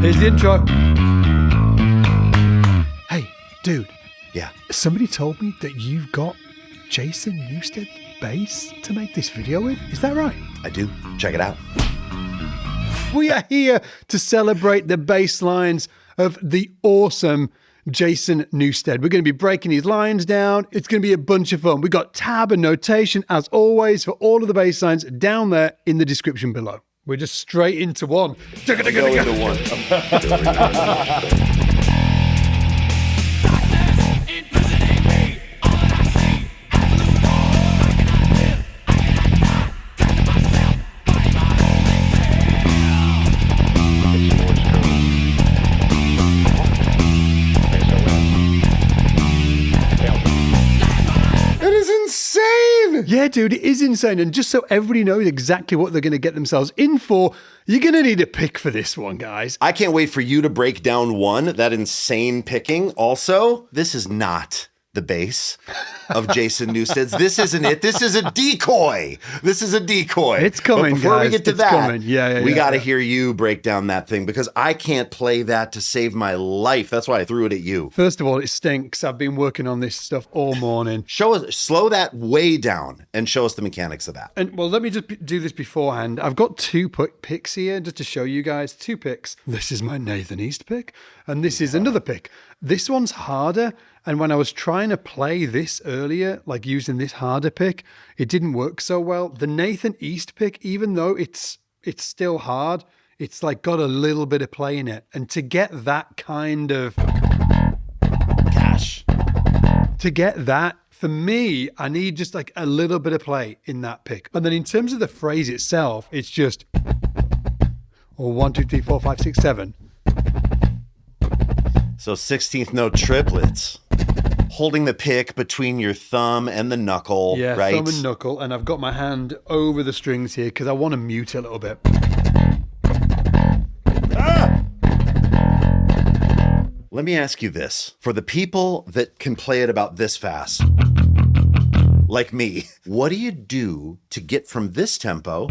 Here's the intro. Hey, dude. Yeah. Somebody told me that you've got Jason Newsted bass to make this video with. Is that right? I do. Check it out. We are here to celebrate the bass lines of the awesome Jason Newsted. We're going to be breaking these lines down. It's going to be a bunch of fun. We got tab and notation, as always, for all of the bass lines down there in the description below. We're just straight into one. Go into one. Yeah, dude, it is insane. And just so everybody knows exactly what they're going to get themselves in for, you're going to need a pick for this one, guys. I can't wait for you to break down that insane picking. Also, this is not the bass of Jason Newsted's. This isn't it. This is a decoy. It's coming, but before guys. we get to it's that, coming. we got to hear you break down that thing because I can't play that to save my life. That's why I threw it at you. First of all, it stinks. I've been working on this stuff all morning. Slow that way down and show us the mechanics of that. And well, let me just do this beforehand. I've got two picks here just to show you guys. Two picks. This is my Nathan East pick, and this is another pick. This one's harder. And when I was trying to play this earlier, like using this harder pick, it didn't work so well. The Nathan East pick, even though it's still hard, it's like got a little bit of play in it. And to get that kind of cash, to get that, for me, I need just like a little bit of play in that pick. And then in terms of the phrase itself, it's just, or 1, 2, 3, 4, 5, 6, 7. So 16th note triplets. Holding the pick between your thumb and the knuckle, yeah, right? Thumb and knuckle, and I've got my hand over the strings here because I want to mute it a little bit. Ah! Let me ask you this. For the people that can play it about this fast, like me, what do you do to get from this tempo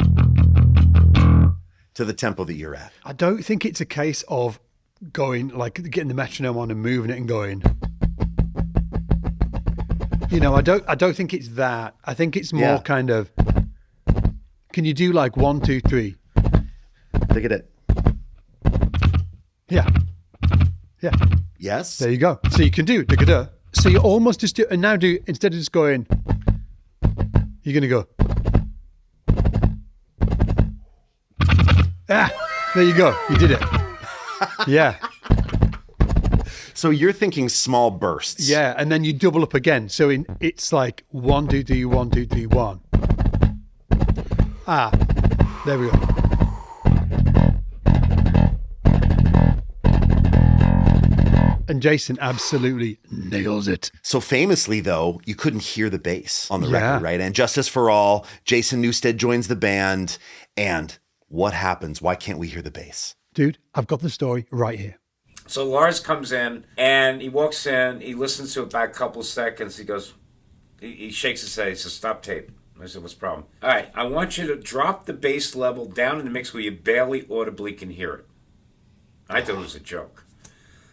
to the tempo that you're at? I don't think it's a case of going, like getting the metronome on and moving it and going... You know, I don't think it's that. I think it's more kind of, can you do like 1, 2, 3? Look at it. Yeah. Yeah. Yes. There you go. So you can do da-ga-da. So you almost just do, and now do, instead of just going, you're going to go. Ah, there you go. You did it. Yeah. So you're thinking small bursts. Yeah, and then you double up again. So it's like 1, 2, 3, 1, 2, 3, 1. Ah, there we go. And Jason absolutely nails it. So famously, though, you couldn't hear the bass on the record, right? And Justice for All, Jason Newsted joins the band. And what happens? Why can't we hear the bass? Dude, I've got the story right here. So Lars comes in, and he walks in, he listens to it back a couple of seconds, he goes, he shakes his head, he says, stop tape. I said, what's the problem? All right, I want you to drop the bass level down in the mix where you barely audibly can hear it. I thought it was a joke.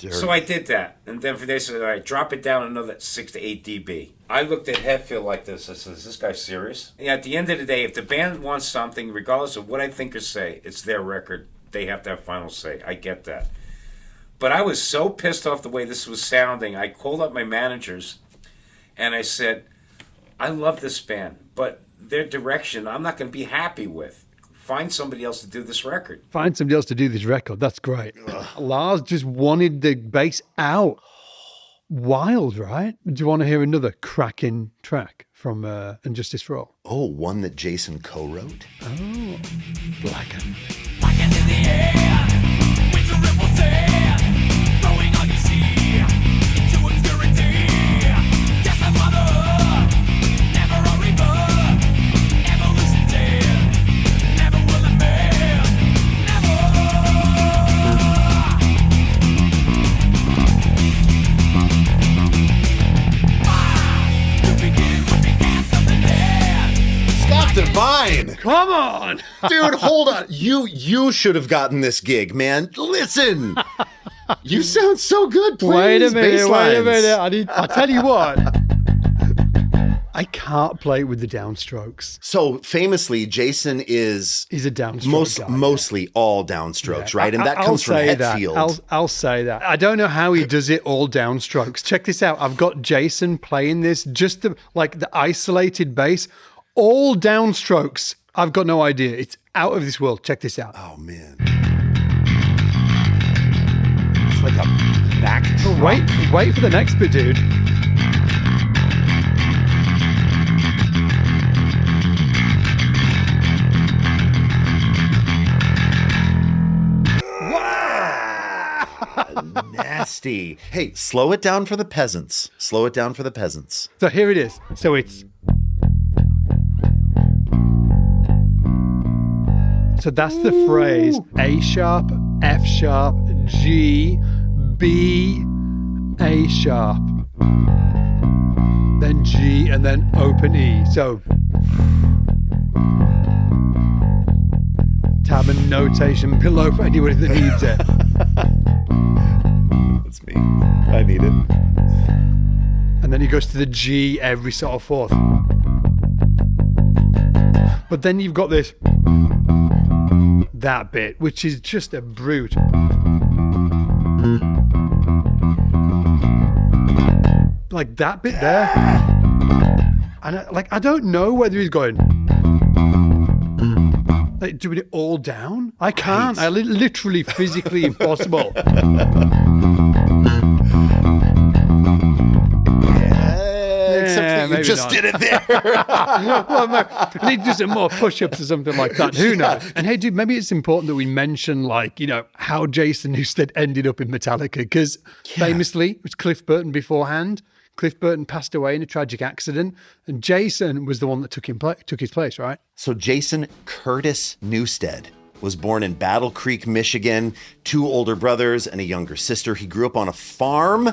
So I did that, and then they said, all right, drop it down another 6 to 8 dB. I looked at Hetfield like this, I said, is this guy serious? Yeah, at the end of the day, if the band wants something, regardless of what I think or say, it's their record, they have to have final say. I get that. But I was so pissed off the way this was sounding, I called up my managers and I said, I love this band, but their direction I'm not going to be happy with. Find somebody else to do this record. Find somebody else to do this record. That's great. Lars just wanted the bass out. Wild, right? Do you want to hear another cracking track from Injustice for All? Oh, one that Jason co-wrote? Oh, Blackened. Blackened in the air, winds of ripple sand, throwing all you see into obscurity. Death and mother, never a rebirth, evolution dead, never will it be, never. Scott Divine! Come on. Dude, hold on. You should have gotten this gig, man. Listen. You sound so good playing Wait a these minute, bass wait a lines. minute. I'll tell you what. I can't play with the downstrokes. So famously, Jason is He's a downstroke guy. mostly all downstrokes, Yeah. right? And that I'll comes from say that. Hetfield. I'll say that. I don't know how he does it all downstrokes. Check this out. I've got Jason playing this, just the isolated bass, all downstrokes. I've got no idea. It's out of this world. Check this out. Oh man. It's like a back drum. Wait for the next bit, dude. Nasty. Hey, slow it down for the peasants. Slow it down for the peasants. So here it is. So it's. So that's the phrase A sharp, F sharp, G, B, A sharp, then G, and then open E. So tab and notation below for anybody that needs it. That's me. I need it. And then he goes to the G every sort of fourth. But then you've got that bit, which is just a brute. Like that bit there. And I don't know whether he's going like doing it all down. I can't. Right. Literally physically impossible. Except that you maybe just not. did it there. Well, I need to do some more push-ups or something like that. Who knows? And hey, dude, maybe it's important that we mention, how Jason Newsted ended up in Metallica, because famously, it was Cliff Burton beforehand. Cliff Burton passed away in a tragic accident, and Jason was the one that took his place, right? So Jason Curtis Newsted was born in Battle Creek, Michigan, 2 older brothers and a younger sister. He grew up on a farm.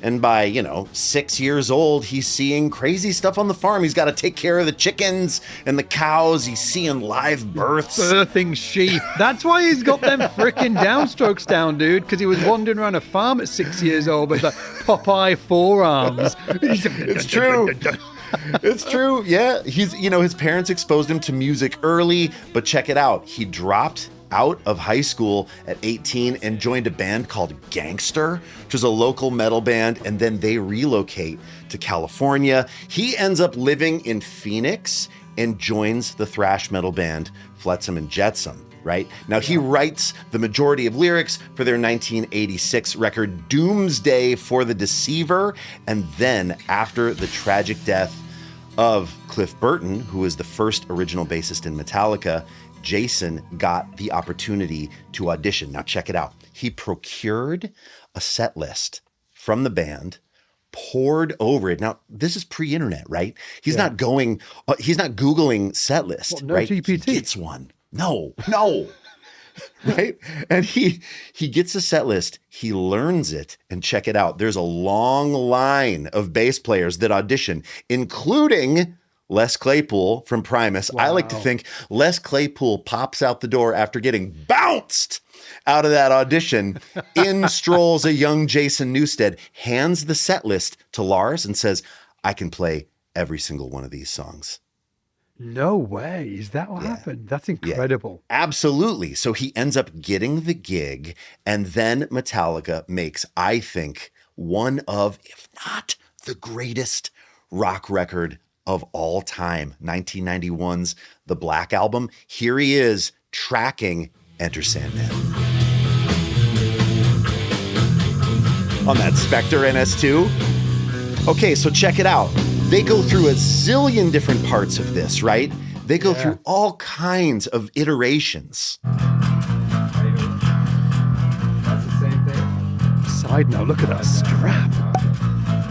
And by, 6 years old, he's seeing crazy stuff on the farm. He's got to take care of the chickens and the cows. He's seeing live births. Birthing sheep. That's why he's got them frickin' downstrokes down, dude, because he was wandering around a farm at 6 years old with like Popeye forearms. It's true. It's true. Yeah. His parents exposed him to music early, but check it out. He dropped out of high school at 18 and joined a band called Gangster, which is a local metal band, and then they relocate to California. He ends up living in Phoenix and joins the thrash metal band Flotsam and Jetsam, right? Now, he writes the majority of lyrics for their 1986 record Doomsday for the Deceiver, and then after the tragic death of Cliff Burton, who was the first original bassist in Metallica, Jason got the opportunity to audition. Now check it out. He procured a set list from the band, poured over it. Now, this is pre-internet, right? He's not Googling set list, What, no right? GPT? He gets one. No. Right? And he gets a set list, he learns it, and check it out. There's a long line of bass players that audition, including Les Claypool from Primus. I like to think Les Claypool pops out the door after getting bounced out of that audition. In strolls a young Jason Newsted, hands the set list to Lars and says, I can play every single one of these songs. No way. Is that what happened? That's incredible. Yeah, absolutely. So he ends up getting the gig, and then Metallica makes, I think, one of, if not the greatest rock record of all time, 1991's The Black Album. Here he is tracking Enter Sandman on that Spectre NS2. Okay, so check it out. They go through a zillion different parts of this, right? They go through all kinds of iterations. That's the same thing. Side note, look at that strap.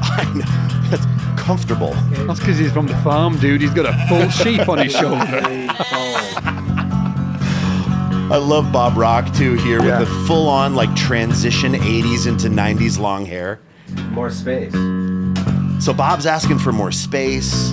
I know. That's comfortable. That's because he's from the farm, dude. He's got a full sheep on his shoulder. I love Bob Rock, too, here with the full-on, transition 80s into 90s long hair. More space. So Bob's asking for more space.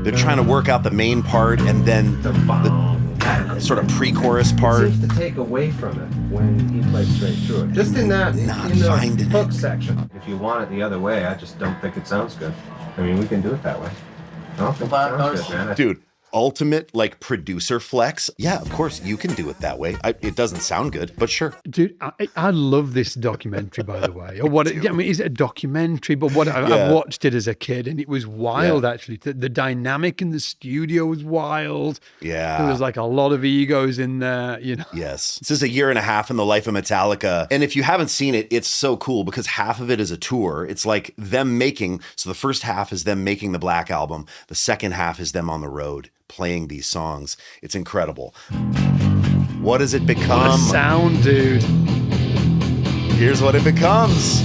They're trying to work out the main part and then the sort of pre-chorus part. Seems to take away from it when he plays straight through it. Just in that, Not in the finding hook it. section. If you want it the other way, I just don't think it sounds good. I mean, we can do it that way. I don't think it sounds good, man. Dude, ultimate like producer flex. Yeah, of course you can do it that way. It doesn't sound good, but sure. Dude, I love this documentary, by the way. Or what? I mean, is it a documentary? But Yeah. I've watched it as a kid, and it was wild. Actually, the dynamic in the studio was wild. Yeah. There was like a lot of egos in there. You know. Yes. This is a year and a half in the life of Metallica. And if you haven't seen it, it's so cool because half of it is a tour. It's like them making, so the first half is them making the Black Album. The second half is them on the road playing these songs. It's incredible. What does it become? The sound, dude. Here's what it becomes.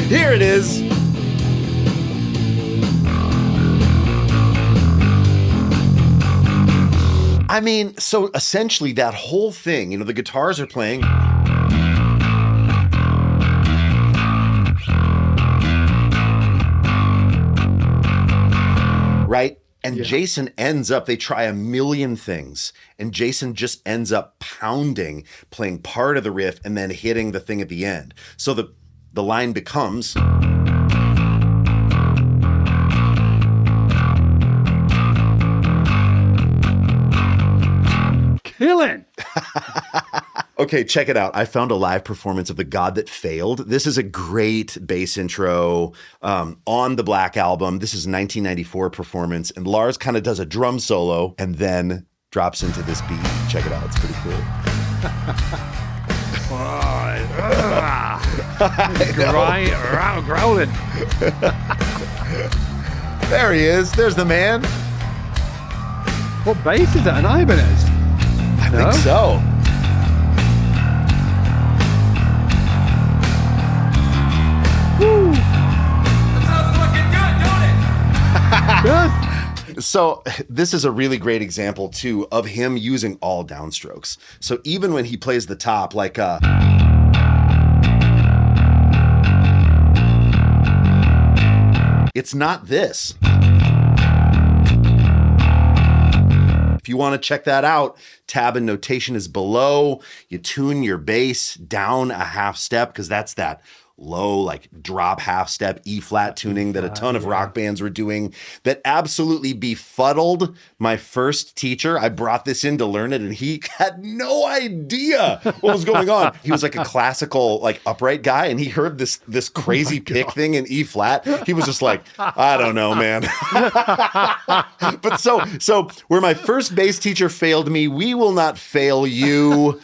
Here it is. I mean, so essentially that whole thing, you know, the guitars are playing. Right? And Jason ends up, they try a million things, and Jason just ends up pounding, playing part of the riff and then hitting the thing at the end. So the line becomes. Killing. Okay, check it out. I found a live performance of The God That Failed. This is a great bass intro on the Black Album. This is a 1994 performance, and Lars kind of does a drum solo and then drops into this beat. Check it out. It's pretty cool. Growling. There he is. There's the man. What bass is that? An Ibanez? I think so. That sounds fucking good, don't it? Good. So this is a really great example too of him using all downstrokes. So even when he plays the top, like it's not this. If you want to check that out, tab and notation is below. You tune your bass down a half step because that's that low, like drop half step E flat tuning that a ton of rock bands were doing that absolutely befuddled my first teacher. I brought this in to learn it and he had no idea what was going on. He was like a classical, like upright guy, and he heard this crazy pick thing in E flat. He was just like, I don't know, man. But so where my first bass teacher failed me, we will not fail you.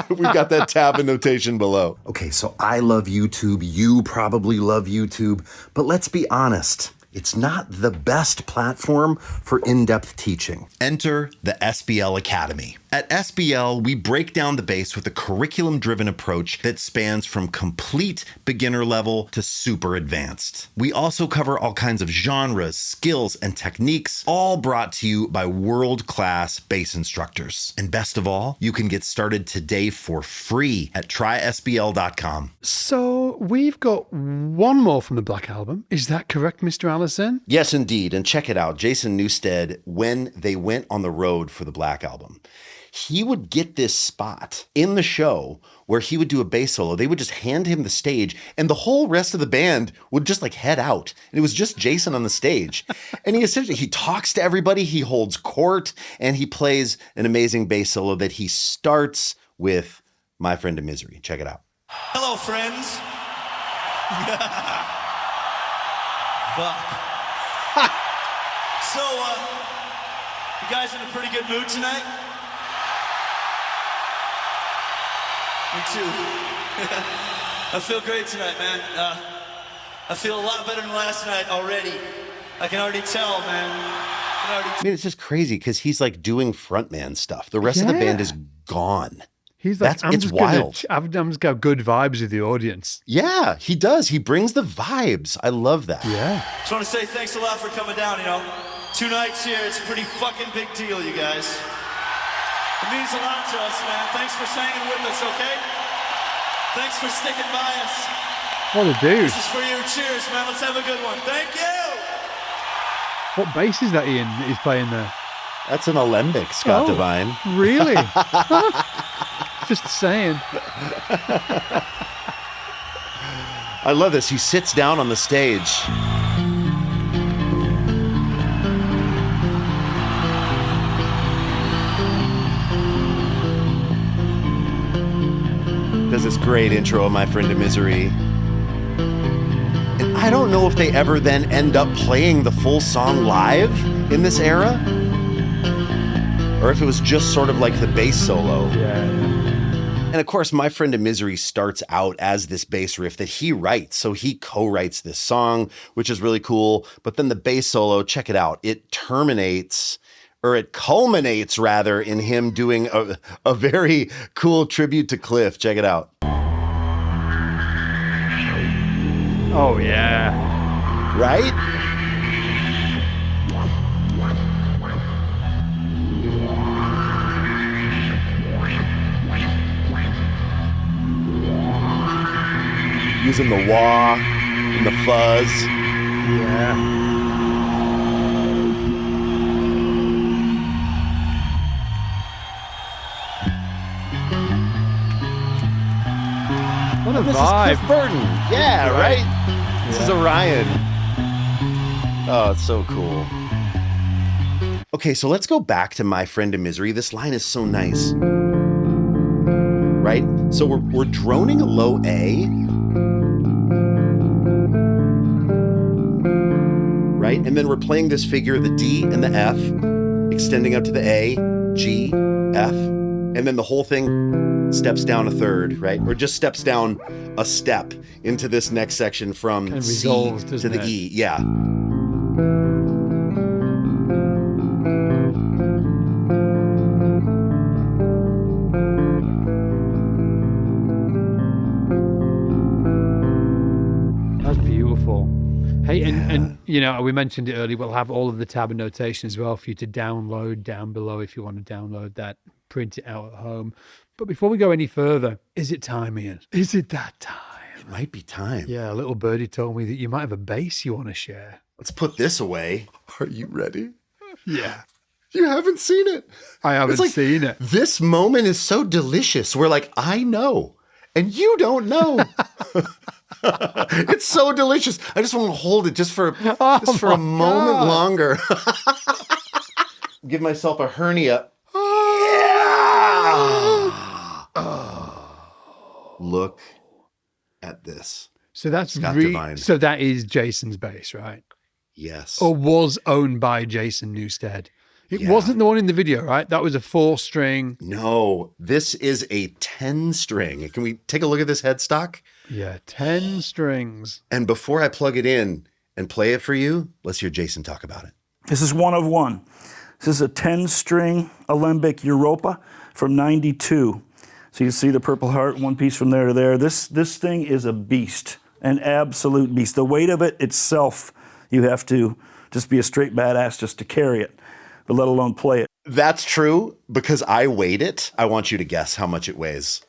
We've got that tab and notation below. Okay, so I love YouTube. You probably love YouTube. But let's be honest. It's not the best platform for in-depth teaching. Enter the SBL Academy. At SBL, we break down the bass with a curriculum-driven approach that spans from complete beginner level to super advanced. We also cover all kinds of genres, skills, and techniques, all brought to you by world-class bass instructors. And best of all, you can get started today for free at trysbl.com. So we've got one more from the Black Album. Is that correct, Mr. Allison? Yes, indeed. And check it out. Jason Newsted, when they went on the road for the Black Album, he would get this spot in the show where he would do a bass solo. They would just hand him the stage and the whole rest of the band would just like head out. And it was just Jason on the stage. And he talks to everybody, he holds court, and he plays an amazing bass solo that he starts with My Friend in Misery. Check it out. Hello, friends. Fuck. So, you guys in a pretty good mood tonight? Me too. I feel great tonight, man. I feel a lot better than last night already. I can already tell, man. I mean, it's just crazy because he's like doing frontman stuff. The rest of the band is gone. He's like, It's wild. I'm just got good vibes with the audience. Yeah, he does. He brings the vibes. I love that. Yeah. Just want to say thanks a lot for coming down, you know. 2 nights here, it's a pretty fucking big deal, you guys. It means a lot to us, man. Thanks for hanging with us, okay? Thanks for sticking by us. What a dude. This is for you. Cheers, man. Let's have a good one. Thank you. What bass is that, Ian, that he's playing there? That's an Alembic, Scott Devine. Really? Just saying. I love this. He sits down on the stage. Does this great intro of My Friend in Misery. And I don't know if they ever then end up playing the full song live in this era, or if it was just sort of like the bass solo. Yeah. And of course, My Friend in Misery starts out as this bass riff that he writes. So he co-writes this song, which is really cool. But then the bass solo, check it out. It culminates rather in him doing a very cool tribute to Cliff. Check it out. Oh, yeah. Right? Using the wah and the fuzz. Yeah. What a This vibe. is Cliff Burton. Yeah, right? This is Orion. Oh, it's so cool. Okay, so let's go back to My Friend in Misery. This line is so nice. Right? So we're droning a low A. Right? And then we're playing this figure, the D and the F, extending up to the A, G, F, and then the whole thing steps down a third, right? Or just steps down a step into this next section from Kind of C resolves, to doesn't the it? E. Yeah. That's beautiful. Hey, and you know, we mentioned it earlier, we'll have all of the tab and notation as well for you to download down below if you want to download that, print it out at home. But before we go any further, is it time, Ian? Is it that time? It might be time. Yeah, a little birdie told me that you might have a bass you want to share. Let's put this away. Are you ready? Yeah. You haven't seen it. I haven't It's like, seen it. This moment is so delicious. We're like, I know, and you don't know. It's so delicious. I just want to hold it just for a moment longer. Give myself a hernia. Look at this. So that's Scott Devine. so that is Jason's bass, right? Yes. Or was owned by Jason Newsted. It Yeah. wasn't the one in the video, right? That was a 4-string. No, this is a 10-string. Can we take a look at this headstock? Yeah, 10 strings. And before I plug it in and play it for you, let's hear Jason talk about it. This is one of one. This is a 10-string Alembic Europa from '92. So you see the Purple Heart, one piece from there to there. This thing is a beast, an absolute beast. The weight of it itself, you have to just be a straight badass just to carry it, but let alone play it. That's true because I weighed it. I want you to guess how much it weighs.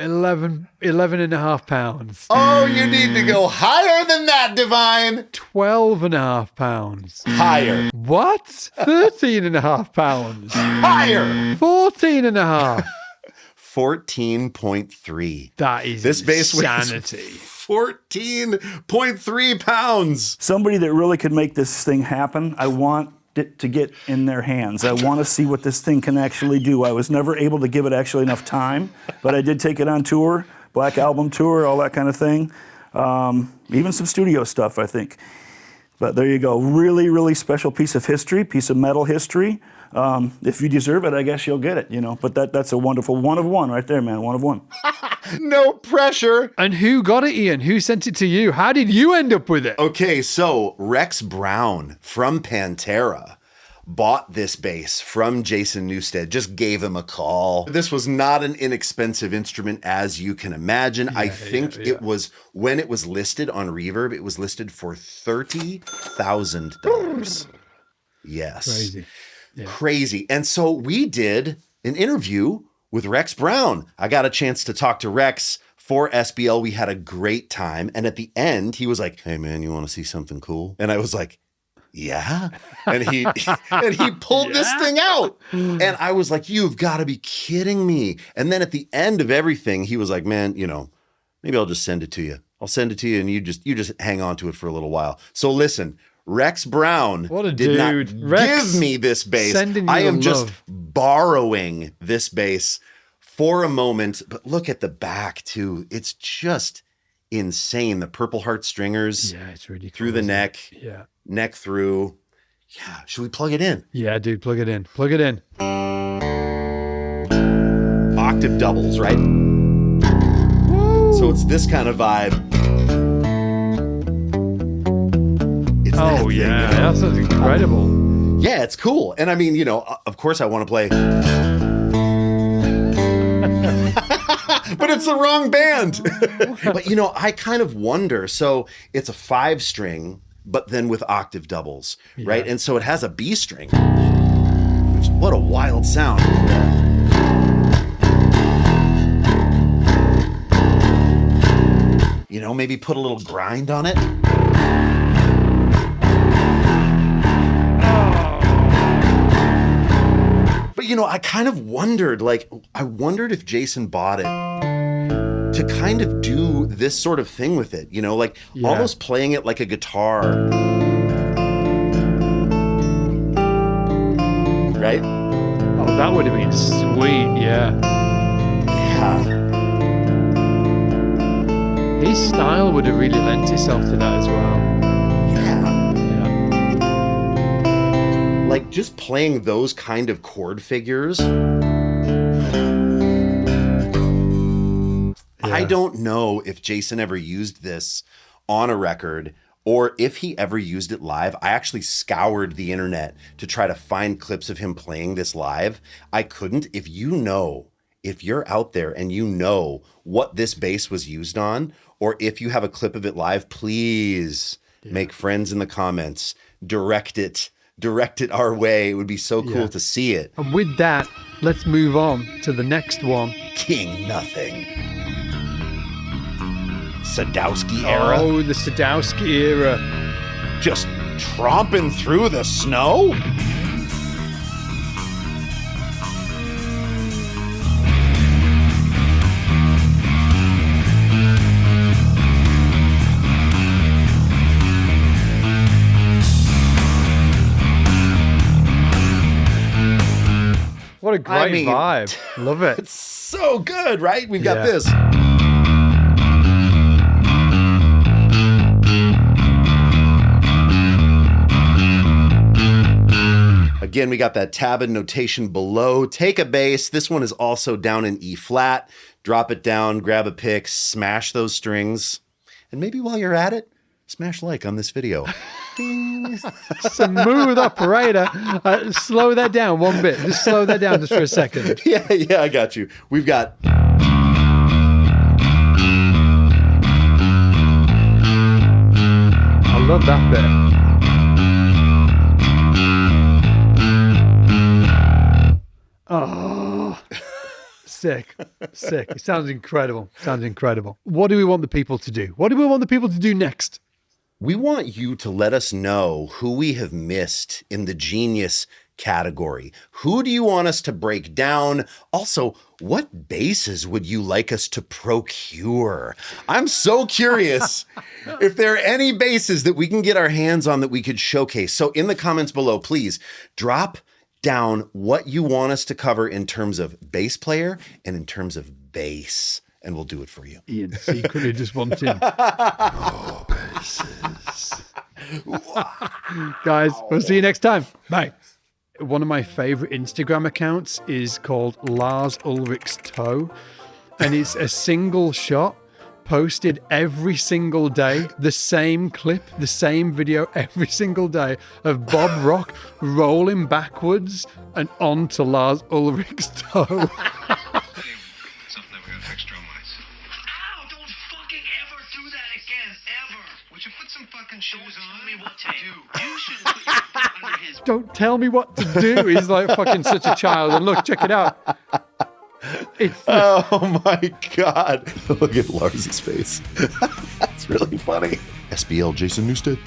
11 and a half pounds. Oh, you need to go higher than that, Divine. 12 and a half pounds. Higher. What? 13 and a half pounds. Higher. 14 and a half. 14.3. That is This bass weighs insanity. 14.3 pounds. Somebody that really could make this thing happen, I want it to get in their hands. I want to see what this thing can actually do. I was never able to give it actually enough time, but I did take it on tour, Black Album tour, all that kind of thing. Even some studio stuff, I think. But there you go. Really, really special piece of history, piece of metal history. If you deserve it, I guess you'll get it, you know. But that's a wonderful one of one right there, man. One of one. No pressure. And who got it, Ian? Who sent it to you? How did you end up with it? Okay, so Rex Brown from Pantera bought this bass from Jason Newsted, just gave him a call. This was not an inexpensive instrument, as you can imagine. I think it was, when it was listed on Reverb, it was listed for $30,000. Yes. Crazy. Yeah. Crazy. And so we did an interview with Rex Brown. I got a chance to talk to Rex for SBL. We had a great time. And at the end, he was like, hey, man, you want to see something cool? And I was like, yeah. And he pulled this thing out. And I was like, you've got to be kidding me. And then at the end of everything, he was like, man, maybe I'll just send it to you. I'll send it to you and you just hang on to it for a little while. So listen, Rex Brown What a did not dude. Rex, give me this bass. sending you I am the just love. borrowing this bass for a moment. But look at the back too. It's just insane. The Purple Heart stringers Yeah, it's really cool. through the isn't it? neck, Yeah. neck through. Yeah. Should we plug it in? Yeah, dude, plug it in. Plug it in. Octave doubles, right? So it's this kind of vibe. It's that Oh, thing, yeah. That sounds incredible. Yeah, it's cool. And I mean, of course I want to play. But it's the wrong band. But, I kind of wonder. So it's a 5-string, but then with octave doubles, right? And so it has a B string. What a wild sound. Maybe put a little grind on it. But, I kind of wondered, if Jason bought it to kind of do this sort of thing with it, almost playing it like a guitar. Right? Oh, that would have been sweet, yeah. Yeah. His style would have really lent itself to that as well. Yeah. Yeah. Like just playing those kind of chord figures. I don't know if Jason ever used this on a record or if he ever used it live. I actually scoured the internet to try to find clips of him playing this live. I couldn't. If you're out there and you know what this bass was used on, or if you have a clip of it live, please make friends in the comments. Direct it our way. It would be so cool to see it. And with that, let's move on to the next one. King Nothing. Sadowski era. Oh, the Sadowski era. Just tromping through the snow? What a great mean, vibe. Love it. It's so good, right? We've got this. Again, we got that tab and notation below. Take a bass. This one is also down in E flat. Drop it down, grab a pick, smash those strings. And maybe while you're at it, smash like on this video. Smooth operator. Slow that down one bit. Just slow that down just for a second. Yeah, I got you. We've got... I love that bit. Oh, sick. It sounds incredible. What do we want the people to do? What do we want the people to do next? We want you to let us know who we have missed in the genius category. Who do you want us to break down? Also, what basses would you like us to procure? I'm so curious if there are any basses that we can get our hands on that we could showcase. So in the comments below, please drop down what you want us to cover in terms of bass player and in terms of bass, and we'll do it for you. Ian secretly just wanting more basses. Guys, we'll see you next time. Bye. One of my favorite Instagram accounts is called Lars Ulrich's Toe, and it's a single shot posted every single day, the same clip, the same video every single day of Bob Rock rolling backwards and onto Lars Ulrich's toe. Something that we're gonna fix drum-wise. Ow! Don't fucking ever do that again, ever! Would you put some fucking shoes on? Tell me what to do. You shouldn't put your foot under his... Don't tell me what to do. He's like fucking such a child. And look, check it out. Oh my God. Look at Lars's face. That's really funny. SBL Jason Newsted.